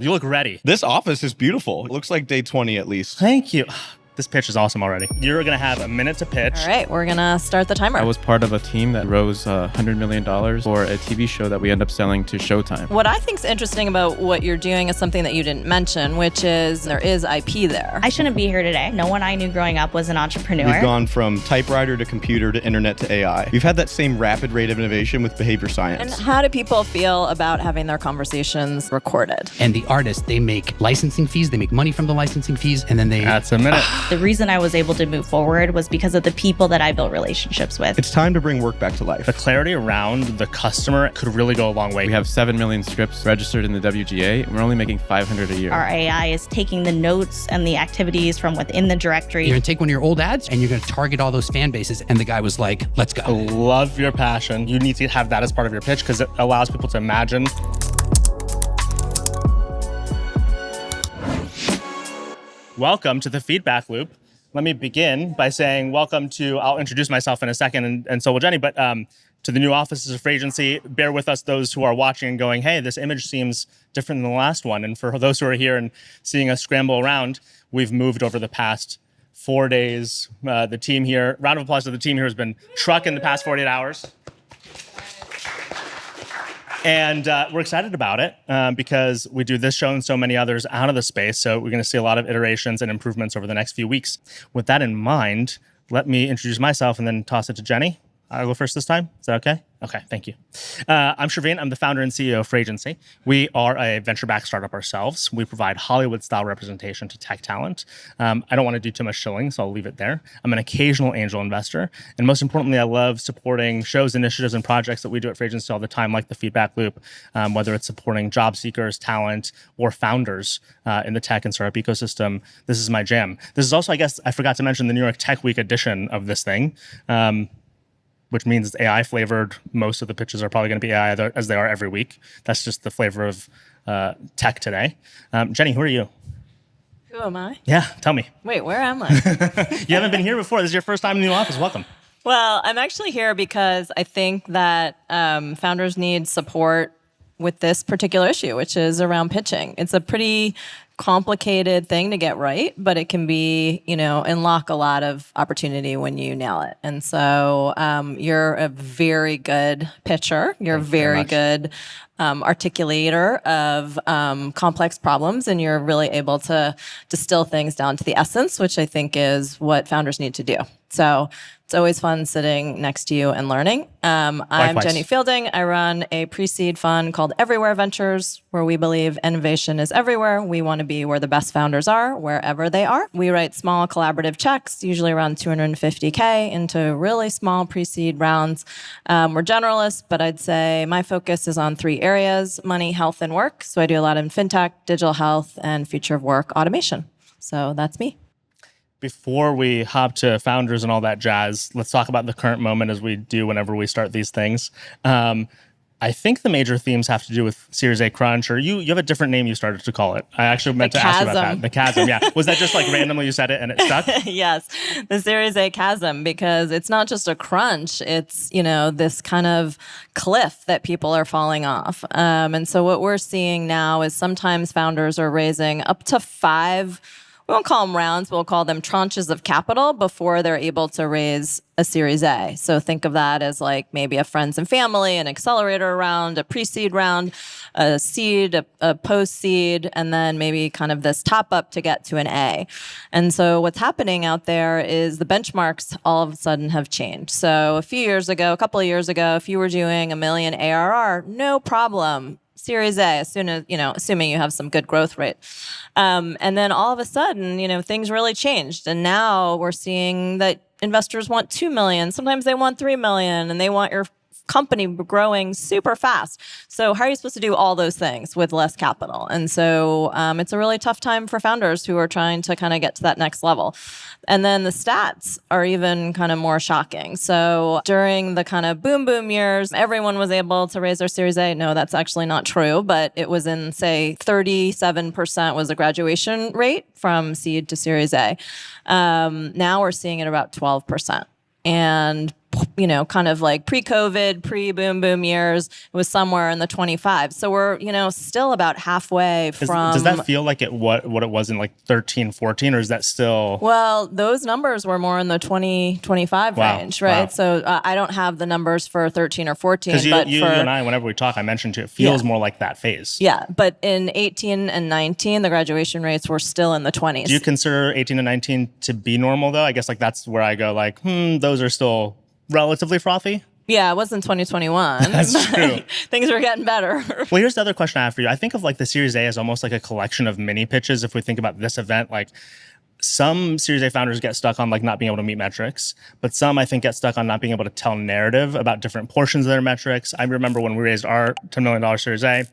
You look ready. This office is beautiful. It looks like day 20 at least. Thank you. This pitch is awesome already. You're going to have a minute to pitch. All right, we're going to start the timer. I was part of a team that rose $100 million for a TV show that we end up selling to Showtime. What I think is interesting about what you're doing is something that you didn't mention, which is there is IP there. I shouldn't be here today. No one I knew growing up was an entrepreneur. We've gone from typewriter to computer to internet to AI. We've had that same rapid rate of innovation with behavior science. And how do people feel about having their conversations recorded? And the artists, they make licensing fees, they make money from the licensing fees, and then they... That's a minute. The reason I was able to move forward was because of the people that I built relationships with. It's time to bring work back to life. The clarity around the customer could really go a long way. We have 7 million scripts registered in the WGA, and we're only making 500 a year. Our AI is taking the notes and the activities from within the directory. You're going to take one of your old ads and you're going to target all those fan bases. And the guy was like, let's go. I love your passion. You need to have that as part of your pitch because it allows people to imagine. Welcome to the feedback loop. Let me begin by saying welcome to, I'll introduce myself in a second and so will Jenny, but to the new offices of Fragency. Bear with us, those who are watching and going, hey, this image seems different than the last one. And for those who are here and seeing us scramble around, we've moved over the past 4 days. The team here, round of applause to the team here, has been trucking the past 48 hours. And we're excited about it because we do this show and so many others out of the space. So we're going to see a lot of iterations and improvements over the next few weeks. With that in mind, let me introduce myself and then toss it to Jenny. I'll go first this time. Is that okay? Okay, thank you. I'm Sherveen. I'm the founder and CEO of Fragency. We are a venture-backed startup ourselves. We provide Hollywood-style representation to tech talent. I don't want to do too much shilling, so I'll leave it there. I'm an occasional angel investor. And most importantly, I love supporting shows, initiatives, and projects that we do at Fragency all the time, like the Feedback Loop, whether it's supporting job seekers, talent, or founders in the tech and startup ecosystem. This is my jam. This is also, I guess, I forgot to mention the New York Tech Week edition of this thing. Which means it's AI flavored. Most of the pitches are probably going to be AI as they are every week. That's just the flavor of tech today. Jenny, who are you? Who am I? Yeah, tell me. Wait, where am I? You haven't been here before. This is your first time in the new office. Welcome. Well, I'm actually here because I think that founders need support with this particular issue, which is around pitching. It's a pretty complicated thing to get right, but it can be, unlock a lot of opportunity when you nail it. And so you're a very good pitcher. You're a very good articulator of complex problems, and you're really able to distill things down to the essence, which I think is what founders need to do. So it's always fun sitting next to you and learning. I'm Jenny Fielding. I run a pre-seed fund called Everywhere Ventures, where we believe innovation is everywhere. We want to be where the best founders are, wherever they are. We write small collaborative checks, usually around $250K, into really small pre-seed rounds. We're generalists, but I'd say my focus is on 3 areas: money, health, and work. So I do a lot in fintech, digital health, and future of work automation. So that's me. Before we hop to founders and all that jazz, let's talk about the current moment as we do whenever we start these things. I think the major themes have to do with Series A crunch, or you have a different name you started to call it. I actually meant to ask you about that. The chasm, yeah. Was that just like randomly you said it and it stuck? Yes, the Series A chasm, because it's not just a crunch. It's, this kind of cliff that people are falling off. And so what we're seeing now is sometimes founders are raising up to 5, we won't call them rounds, we'll call them tranches of capital before they're able to raise a Series A. So think of that as like maybe a friends and family, an accelerator round, a pre-seed round, a seed, a post-seed, and then maybe kind of this top-up to get to an A. And so what's happening out there is the benchmarks all of a sudden have changed. So a couple of years ago, if you were doing $1 million ARR, no problem. Series A, as soon as, assuming you have some good growth rate. And then all of a sudden, things really changed. And now we're seeing that investors want 2 million. Sometimes they want 3 million, and they want your company growing super fast. So how are you supposed to do all those things with less capital? And so it's a really tough time for founders who are trying to kind of get to that next level. And then the stats are even kind of more shocking. So during the kind of boom years, everyone was able to raise their Series A. No, that's actually not true, but it was in, say, 37% was the graduation rate from seed to Series A. Now we're seeing it about 12%. And kind of like pre-COVID, pre-boom boom years, it was somewhere in the 25. So we're, still about halfway from. Does that feel like what it was in like 13, 14, or is that still? Well, those numbers were more in the 20, 25 range, right? Wow. So I don't have the numbers for 13 or 14. Because you for, and I, whenever we talk, I mentioned to it feels more like that phase. Yeah, but in 18 and 19, the graduation rates were still in the 20s. Do you consider 18 and 19 to be normal though? I guess like that's where I go like, those are still relatively frothy. Yeah, it wasn't 2021. That's true. Things were getting better. Well, here's the other question I have for you. I think of like the Series A as almost like a collection of mini pitches. If we think about this event, like some Series A founders get stuck on like not being able to meet metrics, but some I think get stuck on not being able to tell narrative about different portions of their metrics. I remember when we raised our $10 million Series A,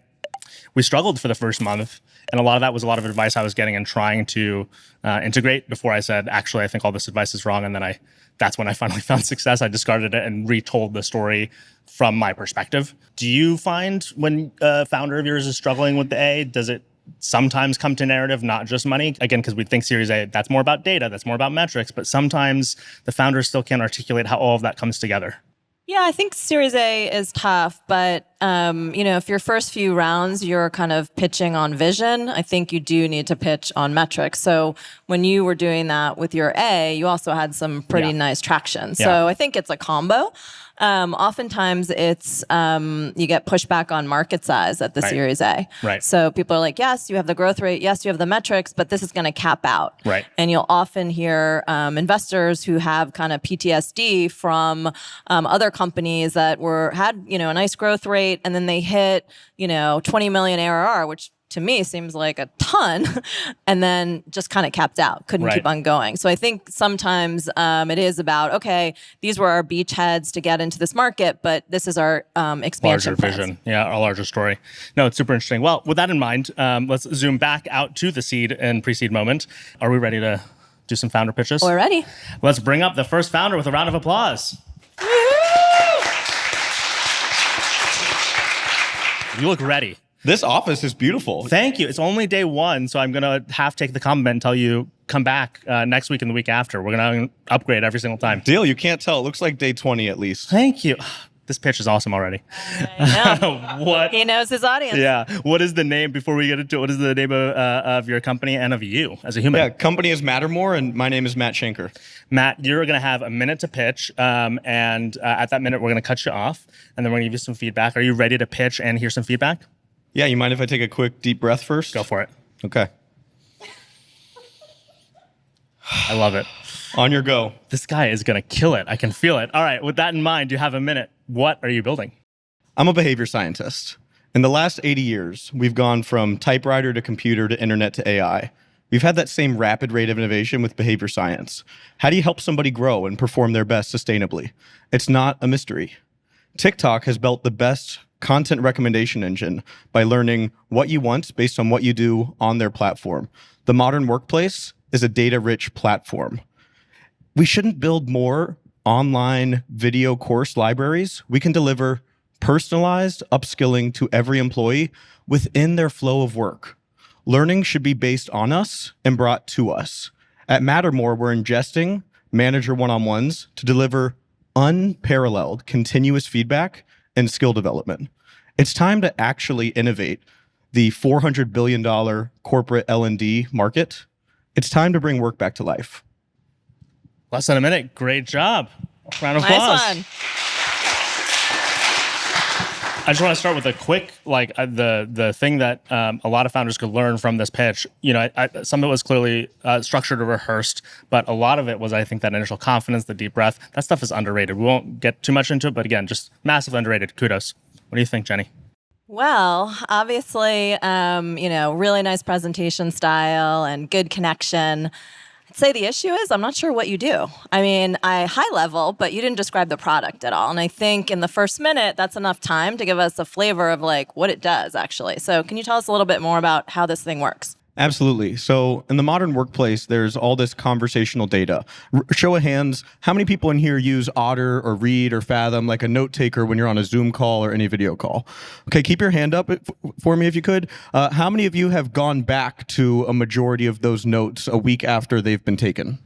we struggled for the first month. And a lot of that was a lot of advice I was getting and trying to integrate before I said, actually, I think all this advice is wrong. And then that's when I finally found success. I discarded it and retold the story from my perspective. Do you find when a founder of yours is struggling with the A, does it sometimes come to narrative, not just money? Again, because we think Series A, that's more about data, that's more about metrics, but sometimes the founders still can't articulate how all of that comes together. Yeah, I think Series A is tough, but if your first few rounds you're kind of pitching on vision, I think you do need to pitch on metrics. So when you were doing that with your A, you also had some pretty nice traction. So I think it's a combo. Oftentimes it's you get pushback on market size at the Series A. Right. So people are like, yes, you have the growth rate, yes, you have the metrics, but this is going to cap out. Right. And you'll often hear investors who have kind of PTSD from other companies that had a nice growth rate, and then they hit 20 million ARR, which to me seems like a ton, and then just kind of capped out, couldn't keep on going. So I think sometimes it is about, okay, these were our beachheads to get into this market, but this is our expansion larger plans. vision. Yeah, our larger story. No, it's super interesting. Well, with that in mind, let's zoom back out to the seed and pre-seed moment. Are we ready to do some founder pitches? We're ready. Let's bring up the first founder with a round of applause. You look ready. This office is beautiful. Thank you. It's only day one, so I'm going to half take the compliment and tell you come back next week and the week after. We're going to upgrade every single time. Deal, you can't tell. It looks like day 20 at least. Thank you. This pitch is awesome already. What? He knows his audience. Yeah. What is the name, before we get into it, what is the name of your company and of you as a human? Yeah, company is MatterMore, and my name is Matt Schenker. Matt, you're going to have a minute to pitch, and at that minute, we're going to cut you off, and then we're going to give you some feedback. Are you ready to pitch and hear some feedback? Yeah, you mind if I take a quick deep breath first? Go for it. Okay. I love it. On your go. This guy is going to kill it. I can feel it. All right. With that in mind, you have a minute. What are you building? I'm a behavior scientist. In the last 80 years, we've gone from typewriter to computer to internet to AI. We've had that same rapid rate of innovation with behavior science. How do you help somebody grow and perform their best sustainably? It's not a mystery. TikTok has built the best content recommendation engine by learning what you want based on what you do on their platform. The modern workplace is a data-rich platform. We shouldn't build more online video course libraries. We can deliver personalized upskilling to every employee within their flow of work. Learning should be based on us and brought to us. At MatterMore, we're ingesting manager one-on-ones to deliver unparalleled continuous feedback and skill development. It's time to actually innovate the $400 billion corporate L&D market. It's time to bring work back to life. Less than a minute. Great job. Round of applause. Nice one. I just want to start with a quick, the thing that a lot of founders could learn from this pitch. Some of it was clearly structured or rehearsed, but a lot of it was, I think, that initial confidence, the deep breath. That stuff is underrated. We won't get too much into it, but again, just massively underrated. Kudos. What do you think, Jenny? Well, obviously, really nice presentation style and good connection. I'd say the issue is I'm not sure what you do. I mean, high level, but you didn't describe the product at all. And I think in the first minute, that's enough time to give us a flavor of what it does, actually. So can you tell us a little bit more about how this thing works? Absolutely. So in the modern workplace, there's all this conversational data. Show of hands, how many people in here use Otter or Read or Fathom, like a note taker when you're on a Zoom call or any video call? Okay, keep your hand up for me if you could. How many of you have gone back to a majority of those notes a week after they've been taken?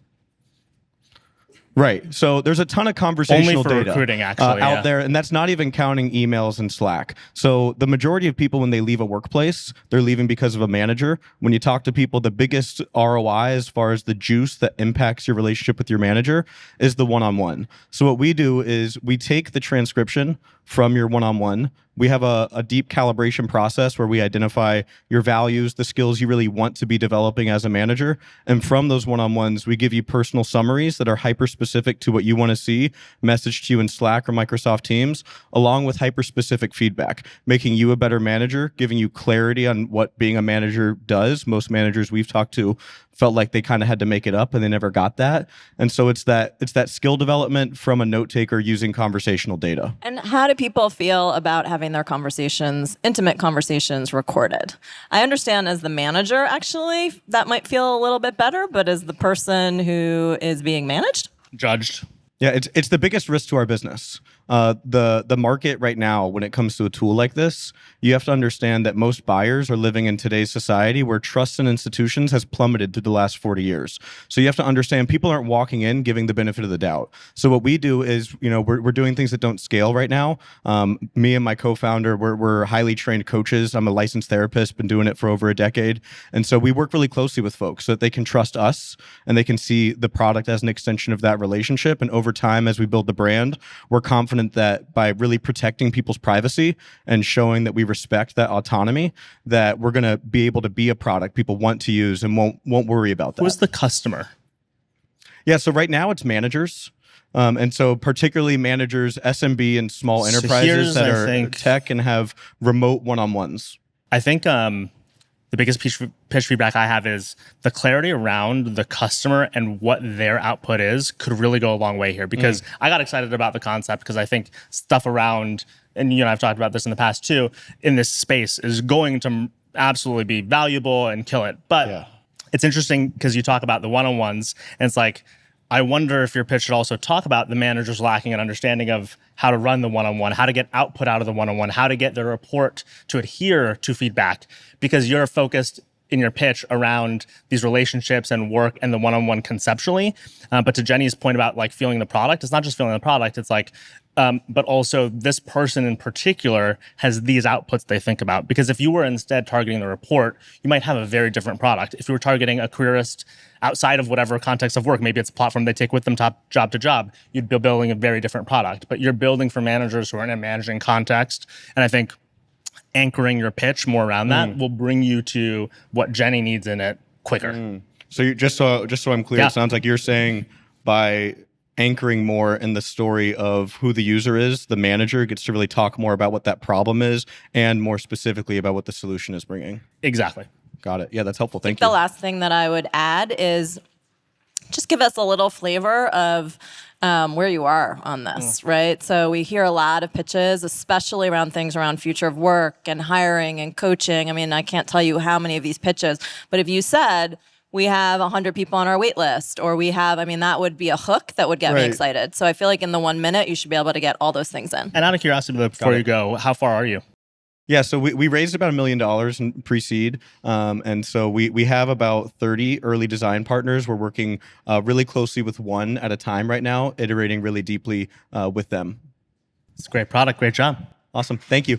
Right. So there's a ton of conversational for data recruiting, actually, out yeah. there, and that's not even counting emails and Slack. So the majority of people, when they leave a workplace, they're leaving because of a manager. When you talk to people, the biggest ROI as far as the juice that impacts your relationship with your manager is the one-on-one. So what we do is we take the transcription from your one-on-one. We have a deep calibration process where we identify your values, the skills you really want to be developing as a manager. And from those one-on-ones, we give you personal summaries that are hyper-specific to what you want to see messaged to you in Slack or Microsoft Teams, along with hyper-specific feedback, making you a better manager, giving you clarity on what being a manager does. Most managers we've talked to felt like they kind of had to make it up and they never got that. And so it's that skill development from a note taker using conversational data. And how do people feel about having their conversations, intimate conversations, recorded? I understand as the manager, actually, that might feel a little bit better, but as the person who is being managed? Judged. Yeah, it's the biggest risk to our business. The market right now, when it comes to a tool like this, you have to understand that most buyers are living in today's society where trust in institutions has plummeted through the last 40 years. So you have to understand people aren't walking in giving the benefit of the doubt. So what we do is, we're doing things that don't scale right now. Me and my co-founder, we're highly trained coaches. I'm a licensed therapist, been doing it for over a decade. And so we work really closely with folks so that they can trust us and they can see the product as an extension of that relationship. And over time, as we build the brand, we're confident that by really protecting people's privacy and showing that we respect that autonomy, that we're going to be able to be a product people want to use and won't worry about that. Who's the customer? Yeah, so right now it's managers. And so particularly managers, SMB and small enterprises that are tech and have remote one-on-ones. I think the biggest pitch feedback I have is the clarity around the customer and what their output is could really go a long way here, because I got excited about the concept because I think stuff around, and I've talked about this in the past too, in this space is going to absolutely be valuable and kill it. But it's interesting because you talk about the one-on-ones and it's like, I wonder if your pitch should also talk about the managers lacking an understanding of how to run the one-on-one, how to get output out of the one-on-one, how to get the report to adhere to feedback, because you're focused in your pitch around these relationships and work and the one-on-one conceptually. But to Jenny's point about like feeling the product, it's not just feeling the product, it's like, but also this person in particular has these outputs they think about. Because if you were instead targeting the report, you might have a very different product. If you were targeting a careerist outside of whatever context of work, maybe it's a platform they take with them job to job, you'd be building a very different product. But you're building for managers who are in a managing context. And I think anchoring your pitch more around that will bring you to what Jenny needs in it quicker. So just so I'm clear, it sounds like you're saying by anchoring more in the story of who the user is, the manager gets to really talk more about what that problem is and more specifically about what the solution is bringing. Exactly. Got it. Yeah, that's helpful. Thank you. The last thing that I would add is just give us a little flavor of where you are on this, right? So we hear a lot of pitches, especially around things around future of work and hiring and coaching. I mean, I can't tell you how many of these pitches, but if you said, we have 100 people on our wait list, or we have, that would be a hook that would get me excited. So I feel like in the 1 minute, you should be able to get all those things in. And out of curiosity, before you go, how far are you? Yeah, so we raised about $1 million in pre-seed. And so we have about 30 early design partners. We're working really closely with one at a time right now, iterating really deeply with them. It's a great product. Great job. Awesome. Thank you.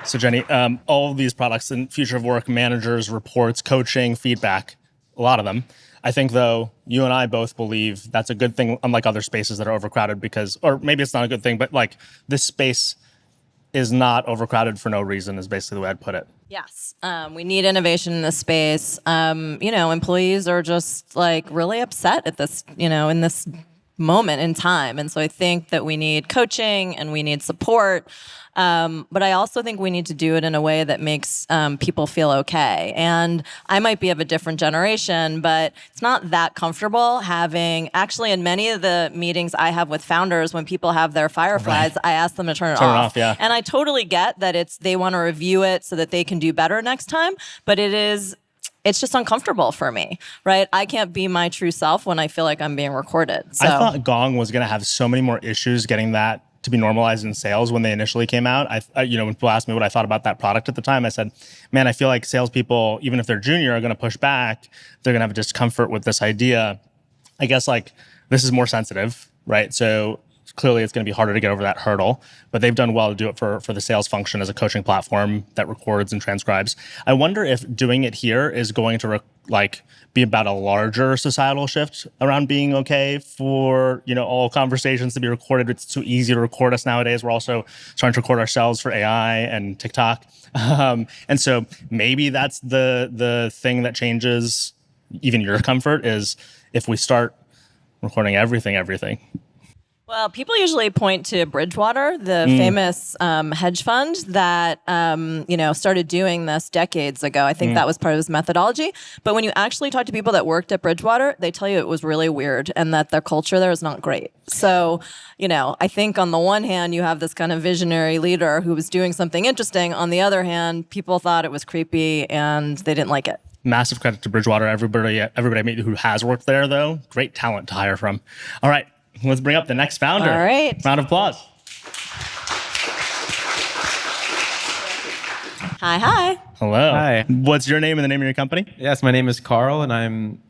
So Jenny, all of these products in future of work, managers, reports, coaching, feedback, a lot of them. I think, though, you and I both believe that's a good thing, unlike other spaces that are overcrowded because, or maybe it's not a good thing, but like this space is not overcrowded for no reason is basically the way I'd put it. Yes. We need innovation in this space. Employees are just like really upset at this, in this moment in time. And so I think that we need coaching and we need support. But I also think we need to do it in a way that makes people feel okay. And I might be of a different generation, but it's not that comfortable having, actually in many of the meetings I have with founders, when people have their Fireflies, I ask them to turn it off. Yeah. And I totally get that they want to review it so that they can do better next time, but it's just uncomfortable for me, right? I can't be my true self when I feel like I'm being recorded. So. I thought Gong was going to have so many more issues getting that to be normalized in sales when they initially came out. When people asked me what I thought about that product at the time, I said, man, I feel like salespeople, even if they're junior, are going to push back. They're going to have a discomfort with this idea. I guess like this is more sensitive, right? So clearly it's going to be harder to get over that hurdle, but they've done well to do it for the sales function as a coaching platform that records and transcribes. I wonder if doing it here is going to be about a larger societal shift around being okay for, all conversations to be recorded. It's too easy to record us nowadays. We're also starting to record ourselves for AI and TikTok. And so maybe that's the thing that changes even your comfort is if we start recording everything. Well, people usually point to Bridgewater, the famous hedge fund that started doing this decades ago. I think that was part of his methodology. But when you actually talk to people that worked at Bridgewater, they tell you it was really weird and that their culture there is not great. So, I think on the one hand, you have this kind of visionary leader who was doing something interesting. On the other hand, people thought it was creepy and they didn't like it. Massive credit to Bridgewater. Everybody I meet who has worked there, though, great talent to hire from. All right. Let's bring up the next founder. All right. Round of applause. Hi. Hello. Hi. What's your name and the name of your company? Yes, my name is Carl, and I'm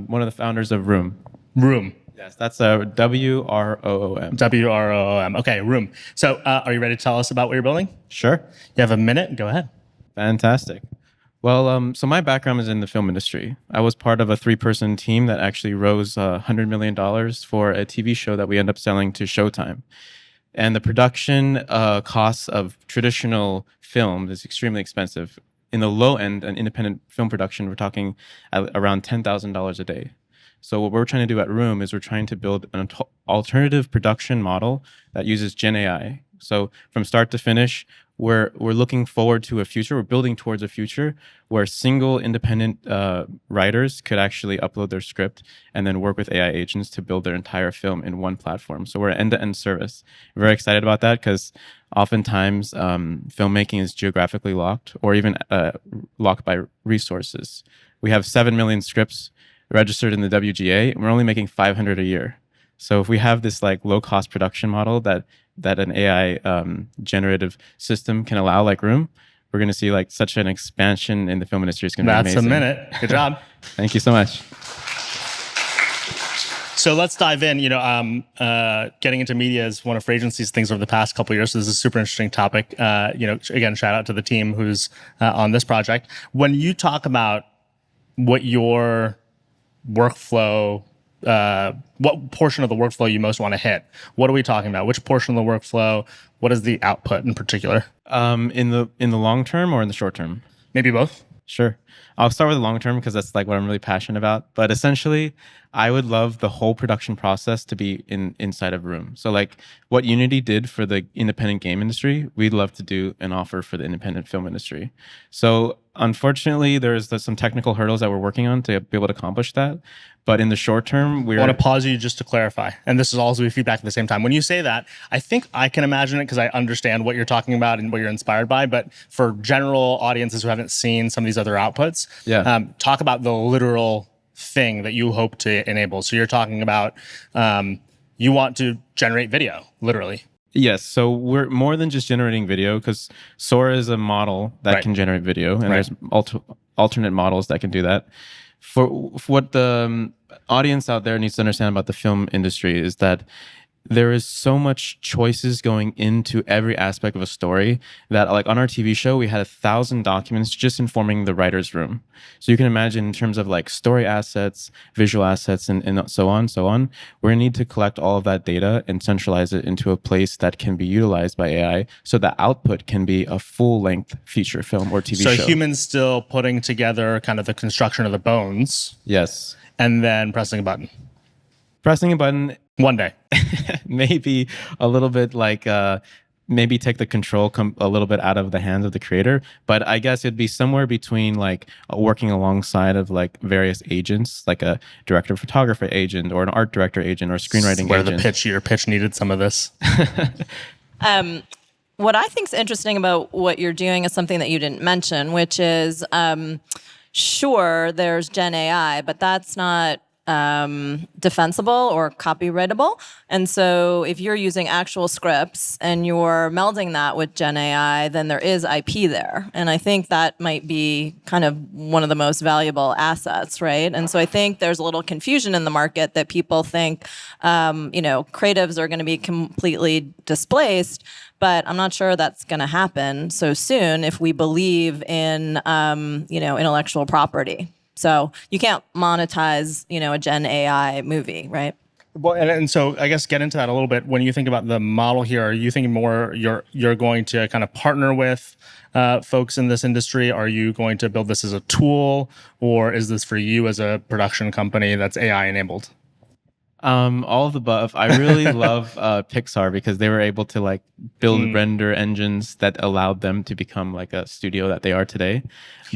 one of the founders of Wroom. Wroom. Yes, that's WROOM. WROOM. Okay, Wroom. So are you ready to tell us about what you're building? Sure. You have a minute. Go ahead. Fantastic. Well, so my background is in the film industry. I was part of a 3-person team that actually rose $100 million for a TV show that we end up selling to Showtime. And the production costs of traditional film is extremely expensive. In the low end, an independent film production, we're talking around $10,000 a day. So what we're trying to do at Wroom is we're trying to build an alternative production model that uses Gen AI. So from start to finish, we're looking forward to a future. We're building towards a future where single independent writers could actually upload their script and then work with AI agents to build their entire film in one platform. So we're an end-to-end service. We're very excited about that because oftentimes filmmaking is geographically locked or even locked by resources. We have 7 million scripts registered in the WGA, and we're only making 500 a year. So if we have this low-cost production model that an AI generative system can allow, like Wroom, we're going to see such an expansion in the film industry. It's going to be amazing. That's a minute. Good job. Thank you so much. So let's dive in. Getting into media is one of Fragrancy's things over the past couple of years. So this is a super interesting topic. Again, shout out to the team who's on this project. When you talk about what your workflow, what portion of the workflow you most want to hit, what are we talking about? Which portion of the workflow? What is the output in particular? In the long term or in the short term? Maybe both. Sure. I'll start with the long term because that's what I'm really passionate about. But essentially, I would love the whole production process to be inside of Wroom. So what Unity did for the independent game industry, we'd love to do an offer for the independent film industry. So unfortunately, there's some technical hurdles that we're working on to be able to accomplish that. But in the short term, I want to pause you just to clarify. And this is also feedback at the same time. When you say that, I think I can imagine it because I understand what you're talking about and what you're inspired by. But for general audiences who haven't seen some of these other outputs, talk about the literal thing that you hope to enable. So you're talking about you want to generate video, literally. Yes. So we're more than just generating video because Sora is a model that can generate video. And there's alternate models that can do that. For what the audience out there needs to understand about the film industry is that there is so much choices going into every aspect of a story that on our TV show, we had 1,000 documents just informing the writer's room. So you can imagine in terms of story assets, visual assets, and so on, we're gonna need to collect all of that data and centralize it into a place that can be utilized by AI so the output can be a full-length feature film or TV show. So humans still putting together kind of the construction of the bones. Yes. And then pressing a button. Pressing a button. One day. Maybe a little bit maybe take the control a little bit out of the hands of the creator. But I guess it'd be somewhere between working alongside of various agents, like a director of photography agent or an art director agent or screenwriting agent. Your pitch needed some of this. What I think is interesting about what you're doing is something that you didn't mention, which is sure, there's Gen AI, but that's not defensible or copyrightable. And so if you're using actual scripts and you're melding that with Gen AI, then there is IP there. And I think that might be kind of one of the most valuable assets, right? And so I think there's a little confusion in the market that people think, creatives are going to be completely displaced. But I'm not sure that's going to happen so soon if we believe in, intellectual property. So you can't monetize, a Gen AI movie, right? Well, and so I guess get into that a little bit. When you think about the model here, are you thinking more you're going to kind of partner with folks in this industry? Are you going to build this as a tool, or is this for you as a production company that's AI enabled? All of the above. I really love Pixar because they were able to build render engines that allowed them to become like a studio that they are today.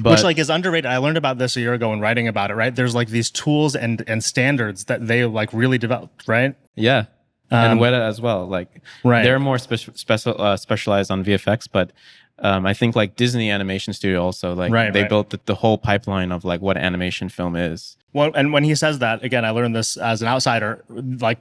But, which is underrated. I learned about this a year ago when writing about it, right? There's these tools and standards that they really developed, right? Yeah. And Weta as well. Right. They're more specialized on VFX, but I think Disney Animation Studio also they built the whole pipeline of what animation film is. Well, and when he says that, again, I learned this as an outsider,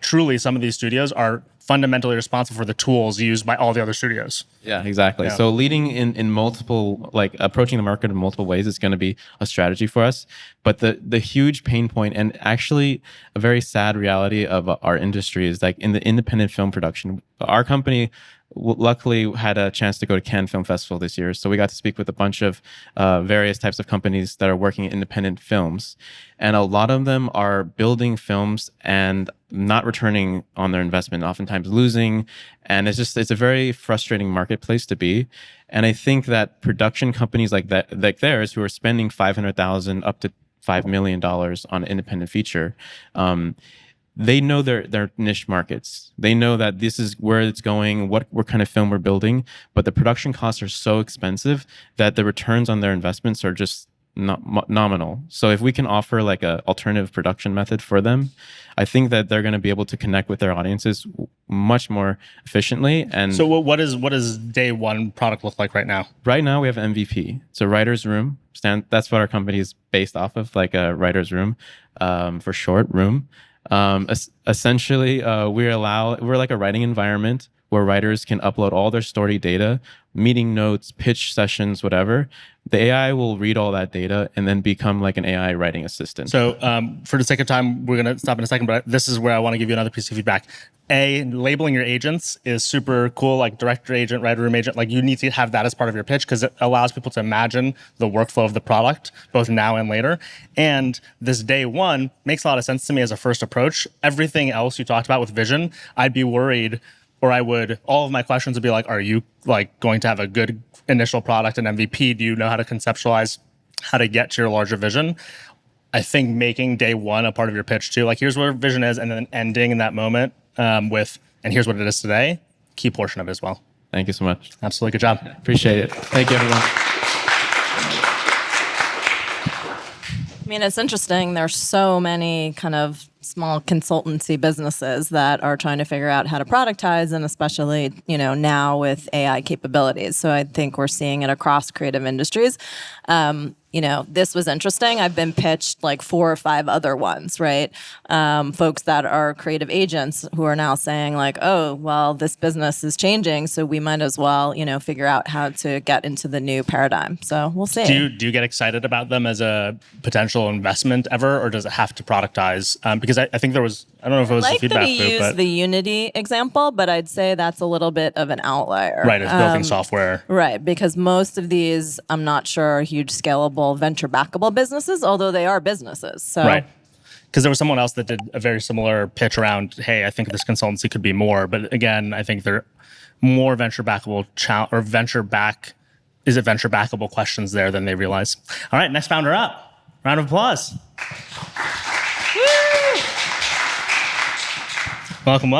truly some of these studios are fundamentally responsible for the tools used by all the other studios. Yeah, exactly. Yeah. So leading in multiple, approaching the market in multiple ways is going to be a strategy for us. But the huge pain point and actually a very sad reality of our industry is in the independent film production, our company luckily had a chance to go to Cannes Film Festival this year. So we got to speak with a bunch of various types of companies that are working in independent films. And a lot of them are building films and not returning on their investment, oftentimes losing. And it's a very frustrating marketplace to be. And I think that production companies like theirs, who are spending $500,000 up to $5 million on an independent feature, they know their niche markets. They know that this is where it's going, what kind of film we're building, but the production costs are so expensive that the returns on their investments are just not nominal. So if we can offer a alternative production method for them, I think that they're going to be able to connect with their audiences much more efficiently. And so what does day one product look like right now? Right now we have MVP. It's a writer's room. That's what our company is based off of, a writer's room, for short, Wroom. Essentially, we're like a writing environment where writers can upload all their story data, meeting notes, pitch sessions, whatever. The AI will read all that data and then become an AI writing assistant. So for the sake of time, we're going to stop in a second, but this is where I want to give you another piece of feedback. Labeling your agents is super cool, director agent, writer room agent. You need to have that as part of your pitch because it allows people to imagine the workflow of the product, both now and later. And this day one makes a lot of sense to me as a first approach. Everything else you talked about with vision, I'd be worried, or all of my questions would be are you going to have a good initial product and MVP? Do you know how to conceptualize how to get to your larger vision? I think making day one a part of your pitch too, here's where vision is, and then ending in that moment with, and here's what it is today, key portion of it as well. Thank you so much. Absolutely. Good job. Appreciate it. Thank you, everyone. I mean, it's interesting. There's so many kind of small consultancy businesses that are trying to figure out how to productize, and especially, now with AI capabilities. So I think we're seeing it across creative industries. This was interesting. I've been pitched 4 or 5 other ones, right? Folks that are creative agents who are now saying oh, well, this business is changing, so we might as well, figure out how to get into the new paradigm. So we'll see. Do you get excited about them as a potential investment ever, or does it have to productize? Because I think there was, I don't know if it was the feedback loop. I like that he used the Unity example, but I'd say that's a little bit of an outlier. Right, it's building software. Right, because most of these, I'm not sure, are huge scalable venture backable businesses, although they are businesses. So. Right. Because there was someone else that did a very similar pitch around, hey, I think this consultancy could be more. But again, I think there are more venture backable is it venture backable questions there than they realize. All right, next founder up. Round of applause. Welcome.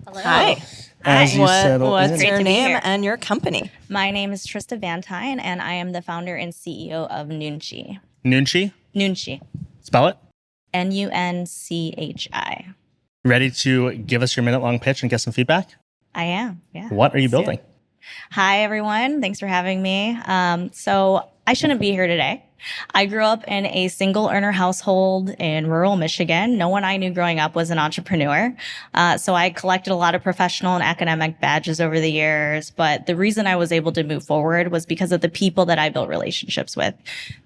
Hello. Hi. As you settle What's in. your Great to be name here. and your company? My name is Trista Vantine, and I am the founder and CEO of Nunchi. Nunchi? Nunchi. Spell it. Nunchi. Ready to give us your minute-long pitch and get some feedback? I am, yeah. What are you Let's do building? it. Hi, everyone. Thanks for having me. So I shouldn't be here today. I grew up in a single earner household in rural Michigan. No one I knew growing up was an entrepreneur. So I collected a lot of professional and academic badges over the years. But the reason I was able to move forward was because of the people that I built relationships with.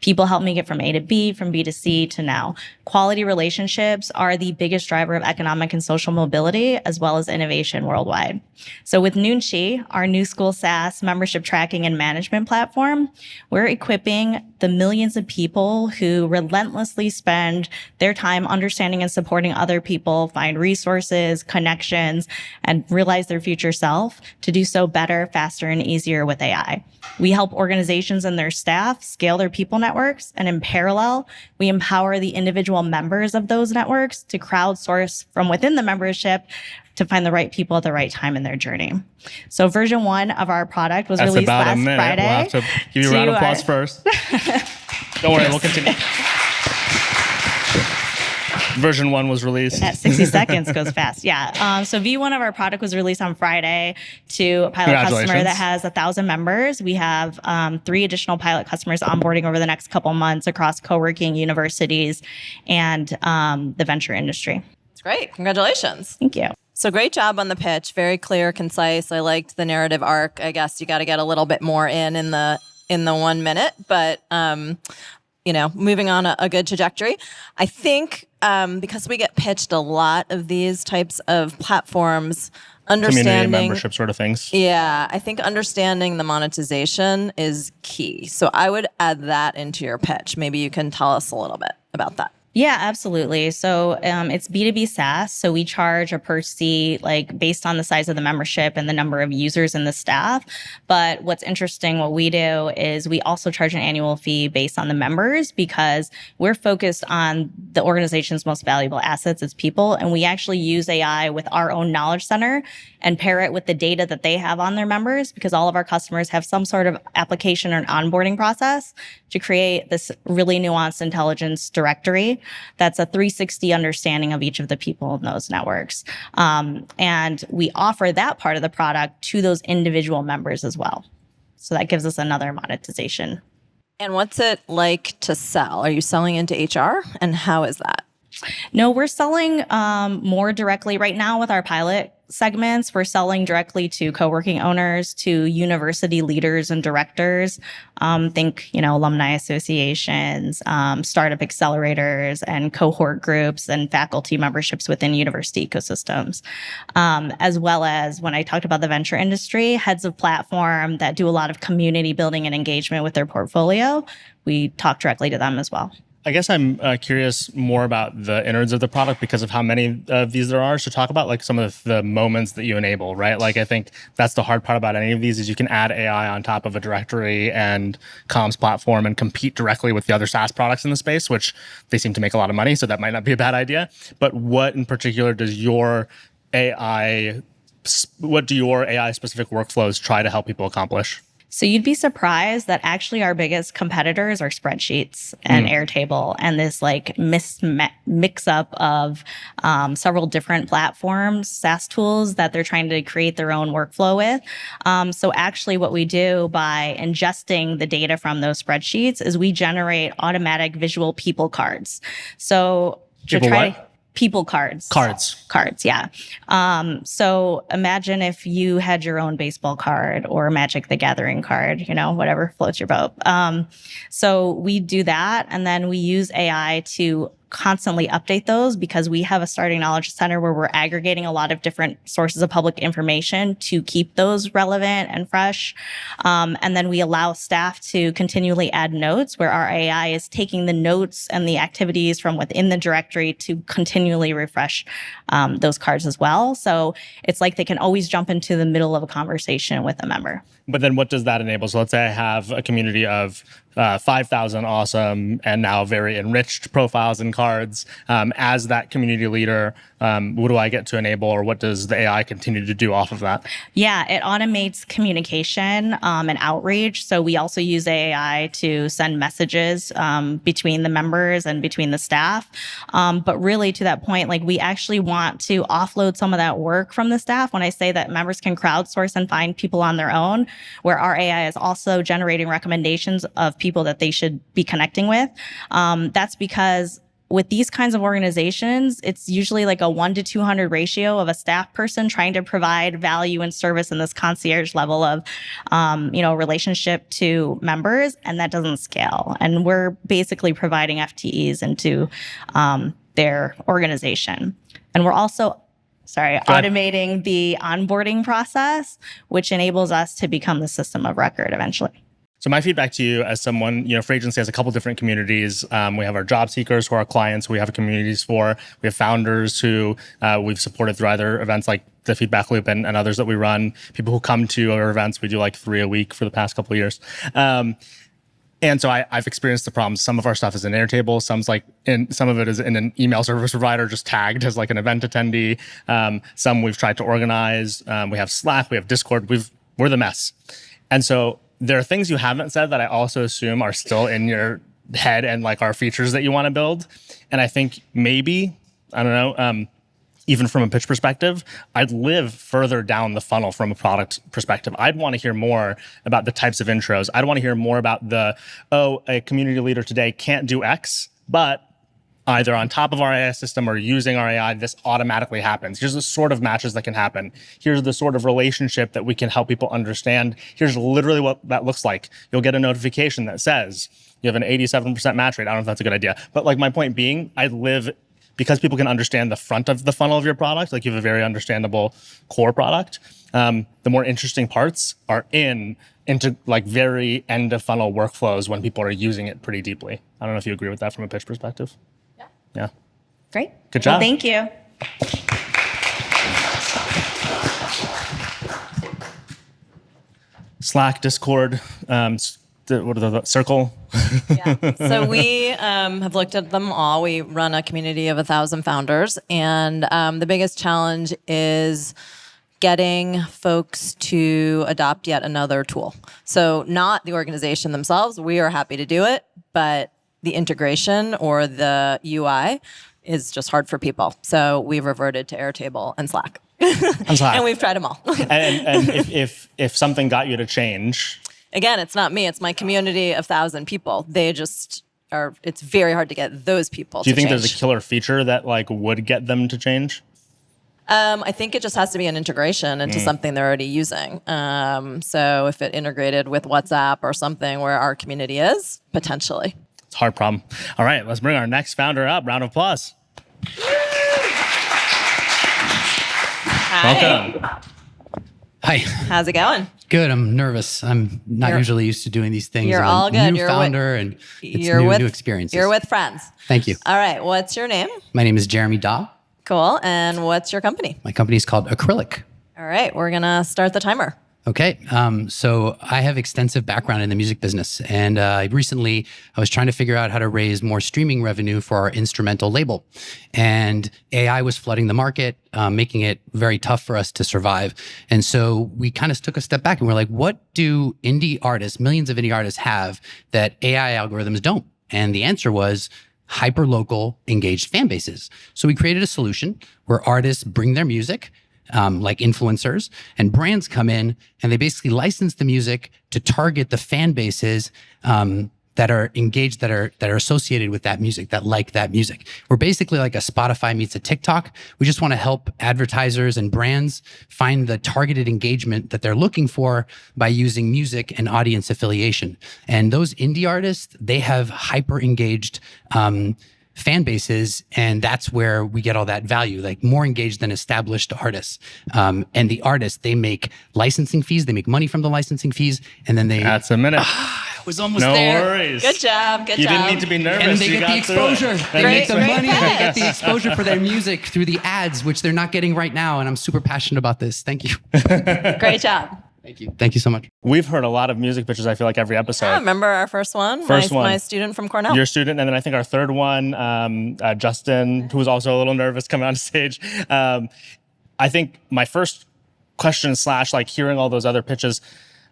People helped me get from A to B, from B to C to now. Quality relationships are the biggest driver of economic and social mobility, as well as innovation worldwide. So with Nunchi, our new school SaaS membership tracking and management platform, we're equipping the millions of people who relentlessly spend their time understanding and supporting other people, find resources, connections, and realize their future self to do so better, faster, and easier with AI. We help organizations and their staff scale their people networks, and in parallel, we empower the individual members of those networks to crowdsource from within the membership to find the right people at the right time in their journey. So version 1 of our product was released last Friday. We'll have to give you a round of applause first. Don't worry, we'll continue. Version 1 was released. At 60 seconds goes fast. Yeah. So V1 of our product was released on Friday to a pilot customer that has 1,000 members. We have 3 additional pilot customers onboarding over the next couple months across co-working, universities, and the venture industry. It's great. Congratulations. Thank you. So great job on the pitch. Very clear, concise. I liked the narrative arc. I guess you got to get a little bit more in the 1 minute, but moving on a good trajectory. I think because we get pitched a lot of these types of platforms, community membership sort of things. Yeah, I think understanding the monetization is key. So I would add that into your pitch. Maybe you can tell us a little bit about that. Yeah, absolutely. So it's B2B SaaS. So we charge a per seat, based on the size of the membership and the number of users and the staff. But what's interesting, what we do is we also charge an annual fee based on the members, because we're focused on the organization's most valuable assets as people. And we actually use AI with our own knowledge center and pair it with the data that they have on their members, because all of our customers have some sort of application or an onboarding process to create this really nuanced intelligence directory that's a 360 understanding of each of the people in those networks. And we offer that part of the product to those individual members as well. So that gives us another monetization. And what's it like to sell? Are you selling into HR? And how is that? No, we're selling more directly right now with our pilot segments. We're selling directly to co-working owners, to university leaders and directors. Think, alumni associations, startup accelerators, and cohort groups and faculty memberships within university ecosystems. As well as when I talked about the venture industry, heads of platform that do a lot of community building and engagement with their portfolio, we talk directly to them as well. I guess I'm curious more about the innards of the product because of how many of these there are. So talk about some of the moments that you enable, right? I think that's the hard part about any of these is you can add AI on top of a directory and comms platform and compete directly with the other SaaS products in the space, which they seem to make a lot of money. So that might not be a bad idea. But what in particular does what do your AI specific workflows try to help people accomplish? So you'd be surprised that actually our biggest competitors are spreadsheets and Airtable and this mix up of several different platforms, SaaS tools that they're trying to create their own workflow with. So actually what we do by ingesting the data from those spreadsheets is we generate automatic visual people cards. So people cards. Cards, yeah. So imagine if you had your own baseball card or Magic the Gathering card, whatever floats your boat. So we do that, and then we use AI to constantly update those because we have a starting knowledge center where we're aggregating a lot of different sources of public information to keep those relevant and fresh. And then we allow staff to continually add notes where our AI is taking the notes and the activities from within the directory to continually refresh those cards as well. So it's like they can always jump into the middle of a conversation with a member. But then what does that enable? So let's say I have a community of 5,000 awesome and now very enriched profiles and cards. As that community leader, what do I get to enable, or what does the AI continue to do off of that? Yeah, it automates communication and outreach. So we also use AI to send messages between the members and between the staff. But really to that point, we actually want to offload some of that work from the staff. When I say that members can crowdsource and find people on their own, where our AI is also generating recommendations of people that they should be connecting with. That's because with these kinds of organizations, it's usually like a 1 to 200 ratio of a staff person trying to provide value and service in this concierge level of, relationship to members, and that doesn't scale. And we're basically providing FTEs into their organization. And we're also, automating the onboarding process, which enables us to become the system of record eventually. So my feedback to you as someone, Free Agency has a couple different communities. We have our job seekers who are our clients. We have communities for. We have founders who we've supported through either events like the Feedback Loop and others that we run. People who come to our events. We do like 3 a week for the past couple of years. And so I've experienced the problems. Some of our stuff is in Airtable. Some of it is in an email service provider just tagged as like an event attendee. Some we've tried to organize. We have Slack. We have Discord. We're the mess. And so there are things you haven't said that I also assume are still in your head and like are features that you want to build. And I think maybe, I don't know, even from a pitch perspective, I'd live further down the funnel from a product perspective. I'd want to hear more about the types of intros. I'd want to hear more about a community leader today can't do X, but either on top of our AI system or using our AI, this automatically happens. Here's the sort of matches that can happen. Here's the sort of relationship that we can help people understand. Here's literally what that looks like. You'll get a notification that says you have an 87% match rate. I don't know if that's a good idea. But like my point being, because people can understand the front of the funnel of your product, like you have a very understandable core product, the more interesting parts are into like very end of funnel workflows when people are using it pretty deeply. I don't know if you agree with that from a pitch perspective. Yeah. Great. Good job. Well, thank you. Slack, Discord, Circle. Yeah. So we have looked at them all. We run a community of 1,000 founders, and the biggest challenge is getting folks to adopt yet another tool. So not the organization themselves. We are happy to do it, but the integration or the UI is just hard for people. So we've reverted to Airtable and Slack. And we've tried them all. and if something got you to change, again, it's not me. It's my community of 1,000 people. They just are. It's very hard to get those people. Do you think change. there's a killer feature that like would get them to change? I think it just has to be an integration into something they're already using. So if it integrated with WhatsApp or something where our community is, potentially. It's a hard problem. All right, let's bring our next founder up. Round of applause. Hi. Welcome. Hi. How's it going? Good. I'm nervous. I'm not usually used to doing these things. You're I'm all a good. New You're founder, and it's new experiences. You're with friends. Thank you. All right. What's your name? My name is Jeremy Daw. Cool. And what's your company? My company is called Acrylic. All right. We're going to start the timer. Okay. So I have extensive background in the music business, and I was trying to figure out how to raise more streaming revenue for our instrumental label. And AI was flooding the market, making it very tough for us to survive. And so we kind of took a step back and we're like, what do indie artists, millions of indie artists have that AI algorithms don't? And the answer was hyperlocal engaged fan bases. So we created a solution where artists bring their music, like influencers, and brands come in and they basically license the music to target the fan bases that are engaged, that are associated with that music, that like that music. We're basically like a Spotify meets a TikTok. We just want to help advertisers and brands find the targeted engagement that they're looking for by using music and audience affiliation. And those indie artists, they have hyper engaged fan bases, and that's where we get all that value, like more engaged than established artists. And the artists, they make licensing fees, they make money from the licensing fees, and then they— That's a minute. I was almost No there. worries. Good job. Good You job. didn't need to be nervous. And they You get the got through it. exposure. They make the Great money. They get pitch. the exposure for their music through the ads, which they're not getting right now. And I'm super passionate about this. Thank you. Great job. Thank you. Thank you so much. We've heard a lot of music pitches, I feel like, every episode. I remember our first one. First one. My student from Cornell. Your student, and then I think our third one, Justin, who was also a little nervous coming on stage. I think my first question / like hearing all those other pitches,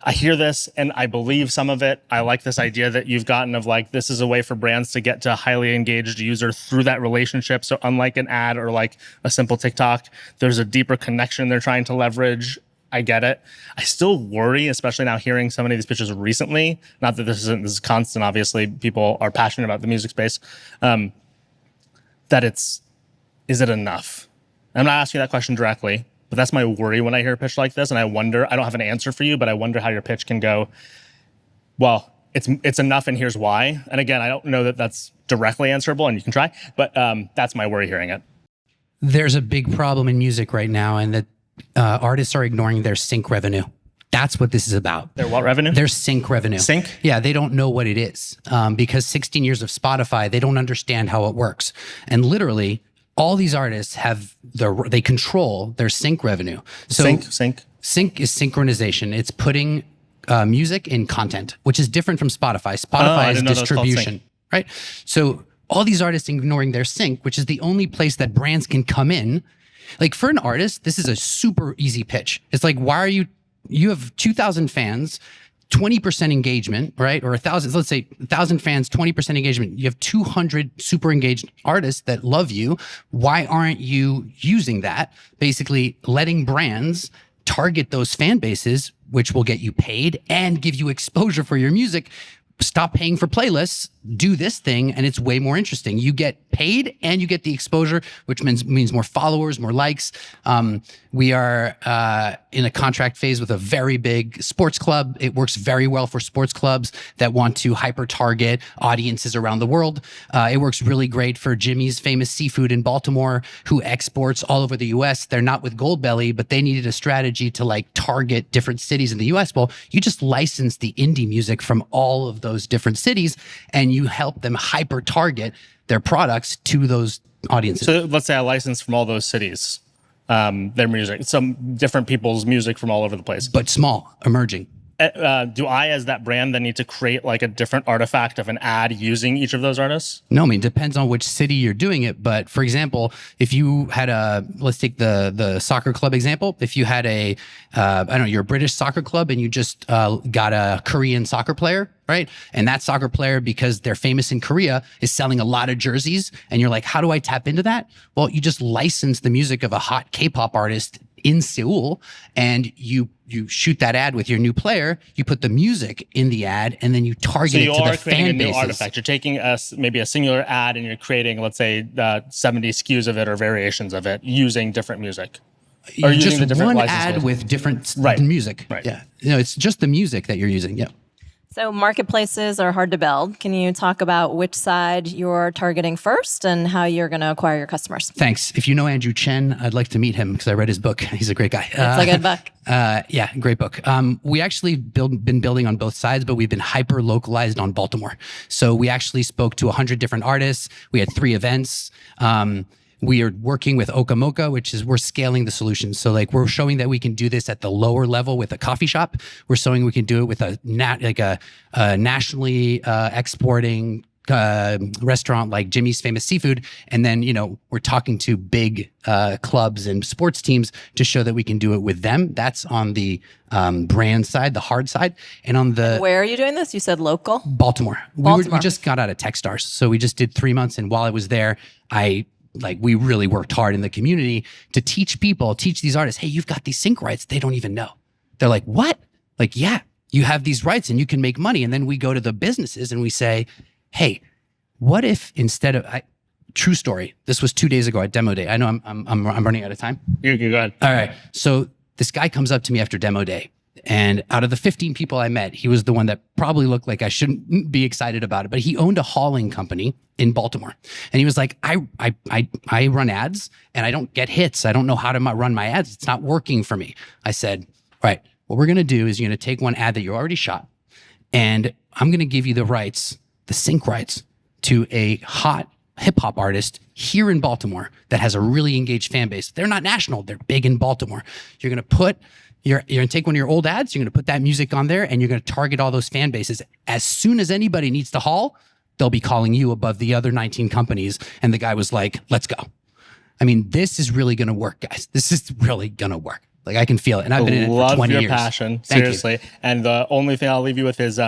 I hear this and I believe some of it. I like this idea that you've gotten of like, this is a way for brands to get to a highly engaged user through that relationship. So unlike an ad or like a simple TikTok, there's a deeper connection they're trying to leverage I get it. I still worry, especially now hearing so many of these pitches recently. Not that this is constant. Obviously, people are passionate about the music space. That is it enough? I'm not asking you that question directly, but that's my worry when I hear a pitch like this, and I wonder. I don't have an answer for you, but I wonder how your pitch can go. Well, it's enough, and here's why. And again, I don't know that that's directly answerable, and you can try, but that's my worry hearing it. There's a big problem in music right now, and that artists are ignoring their sync revenue. That's what this is about. Their what revenue? Their sync revenue. Sync? Yeah, they don't know what it is because 16 years of Spotify, they don't understand how it works. And literally, all these artists they control their sync revenue. So sync is synchronization. It's putting music in content, which is different from Spotify. Spotify is distribution, right? So all these artists ignoring their sync, which is the only place that brands can come in. Like for an artist, this is a super easy pitch. It's like, why are you have 2,000 fans, 20% engagement, right? Or 1,000, let's say 1,000 fans, 20% engagement. You have 200 super engaged artists that love you. Why aren't you using that? Basically letting brands target those fan bases, which will get you paid and give you exposure for your music. Stop paying for playlists, do this thing, and it's way more interesting. You get paid and you get the exposure, which means more followers, more likes. We are in a contract phase with a very big sports club. It works very well for sports clubs that want to hyper-target audiences around the world. It works really great for Jimmy's Famous Seafood in Baltimore, who exports all over the US. They're not with Goldbelly, but they needed a strategy to like target different cities in the US. Well, you just license the indie music from all of those different cities and you help them hyper-target their products to those audiences. So let's say I license from all those cities, their music, some different people's music from all over the place. But small, emerging. Do I, as that brand, then need to create like a different artifact of an ad using each of those artists? No, I mean, it depends on which city you're doing it. But for example, if you had let's take the soccer club example. If you had I don't know, you're a British soccer club and you just got a Korean soccer player, right? And that soccer player, because they're famous in Korea, is selling a lot of jerseys. And you're like, how do I tap into that? Well, you just license the music of a hot K-pop artist in Seoul and you shoot that ad with your new player, you put the music in the ad, and then you target it to the fan bases. So you are creating a new artifact. You're taking maybe a singular ad and you're creating, let's say, 70 SKUs of it or variations of it using different music. Or just using the different one ad with different music. Right. Yeah. No, it's just the music that you're using. Yeah. So marketplaces are hard to build. Can you talk about which side you're targeting first and how you're going to acquire your customers? Thanks. If you know Andrew Chen, I'd like to meet him because I read his book. He's a great guy. It's a good book. Yeah, great book. We actually been building on both sides, but we've been hyper localized on Baltimore. So we actually spoke to 100 different artists. We had 3 events. We are working with Okamoka, which is we're scaling the solutions. So like we're showing that we can do this at the lower level with a coffee shop. We're showing we can do it with a nationally exporting restaurant like Jimmy's Famous Seafood. And then, we're talking to big clubs and sports teams to show that we can do it with them. That's on the brand side, the hard side. And on the... Where are you doing this? You said local? Baltimore. We just got out of Techstars. So we just did 3 months. And while I was there, we really worked hard in the community to teach these artists, hey, you've got these sync rights. They don't even know. They're like, what? Like, yeah, you have these rights and you can make money. And then we go to the businesses and we say, hey, what if instead of, true story, this was 2 days ago at demo day. I know I'm running out of time. You're good. Go ahead. All right. So this guy comes up to me after demo day. And out of the 15 people I met, he was the one that probably looked like I shouldn't be excited about it, but he owned a hauling company in Baltimore. And he was like, I run ads and I don't get hits. I don't know how to run my ads. It's not working for me. I said, all right, what we're going to do is you're going to take one ad that you already shot and I'm going to give you the rights, the sync rights to a hot hip hop artist here in Baltimore that has a really engaged fan base. They're not national. They're big in Baltimore. You're going to take one of your old ads, you're going to put that music on there, and you're going to target all those fan bases. As soon as anybody needs to haul, they'll be calling you above the other 19 companies. And the guy was like, let's go. I mean, this is really going to work, guys. This is really going to work. Like, I can feel it. And I've been in it for 20 years. Love your passion, seriously. And the only thing I'll leave you with is,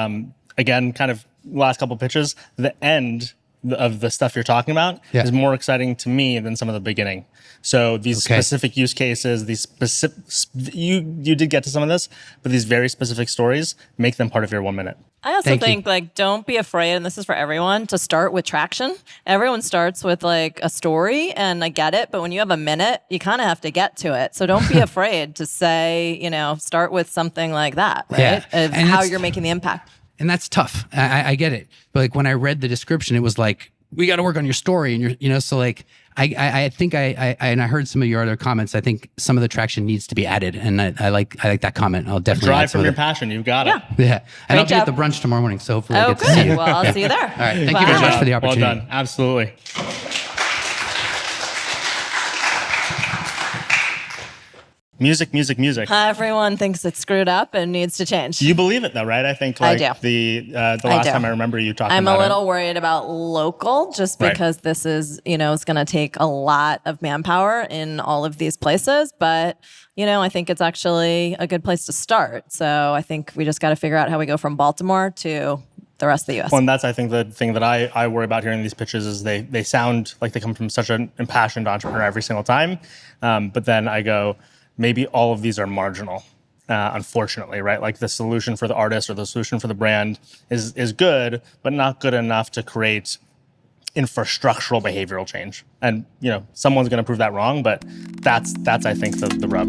again, kind of last couple pitches, the end of the stuff you're talking about Yeah. is more exciting to me than some of the beginning. So these Okay. specific use cases, these specific, you did get to some of this, but these very specific stories, make them part of your 1 minute. I also Thank you. think like don't be afraid, and this is for everyone, to start with traction. Everyone starts with like a story, and I get it, but when you have a minute, you kind of have to get to it. So don't be afraid to say, start with something like that, right? Yeah. Of And how it's- you're making the impact. And that's tough. I get it. But like when I read the description, it was like, we got to work on your story. And so like, I think and I heard some of your other comments. I think some of the traction needs to be added. And I like that comment. I'll definitely add Drive some from of your it. passion. You got it. Yeah. Yeah. And I'll be job. at the brunch tomorrow morning. So hopefully I Oh, get to see good. you. Well, I'll see you there. All right. Thank you very Bye. much for the Well opportunity. done. Absolutely. Music. Everyone thinks it's screwed up and needs to change. You believe it though, right? I think I like do. the last do. time I remember you talking I'm about a little it. worried about local just Right. because this is, it's going to take a lot of manpower in all of these places. But, I think it's actually a good place to start. So I think we just got to figure out how we go from Baltimore to the rest of the U.S. Well, and that's, I think, the thing that I worry about hearing these pitches is they sound like they come from such an impassioned entrepreneur every single time. But then I go, maybe all of these are marginal, unfortunately, right? Like the solution for the artist or the solution for the brand is good, but not good enough to create infrastructural behavioral change. And, someone's going to prove that wrong, but that's I think, the rub.